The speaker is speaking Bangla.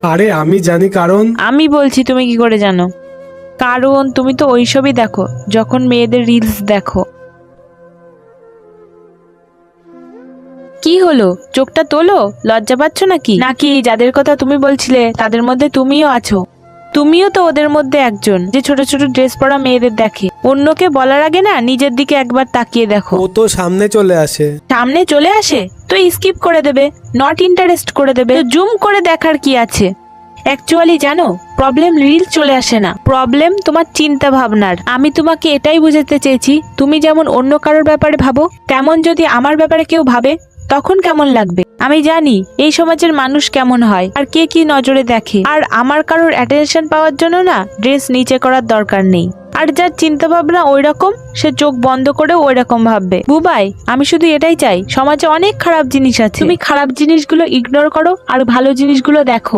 আরে আমি জানি, কারণ আমি বলছি তুমি কি করে জানো? কারণ তুমি তো ওইসবই দেখো যখন মেয়েদের রিলস দেখো। কি হলো, চোখটা তোলো, লজ্জা পাচ্ছ নাকি? নাকি যাদের কথা তুমি বলছিলে তাদের মধ্যে তুমিও আছো? তুমিও তো ওদের মধ্যে একজন যে ছোট ছোট ড্রেস পরা মেয়েদের দেখে। অন্যকে বলার আগে না নিজের দিকে একবার তাকিয়ে দেখো। ও তো সামনে চলে আসে। সামনে চলে আসে তো স্কিপ করে দেবে, নট ইন্টারেস্ট করে দেবে, জুম করে দেখার কি আছে? অ্যাকচুয়ালি জানো, প্রবলেম রিল চলে আসে না, প্রবলেম তোমার চিন্তা ভাবনার। আমি তোমাকে এটাই বোঝাতে চেয়েছি, তুমি যেমন অন্য কারোর ব্যাপারে ভাবো, তেমন যদি আমার ব্যাপারে কেউ ভাবে তখন কেমন লাগবে? আমি জানি এই সমাজের মানুষ কেমন হয় আর কে কি নজরে দেখে। আর আমার কারোর অ্যাটেনশন পাওয়ার জন্য না ড্রেস নিচে করার দরকার নেই। আর যার চিন্তা ভাবনা ওই রকম, সে চোখ বন্ধ করেও ওই রকম ভাববে। বুবাই, আমি শুধু এটাই চাই, সমাজে অনেক খারাপ জিনিস আছে, তুমি খারাপ জিনিসগুলো ইগনোর করো আর ভালো জিনিসগুলো দেখো।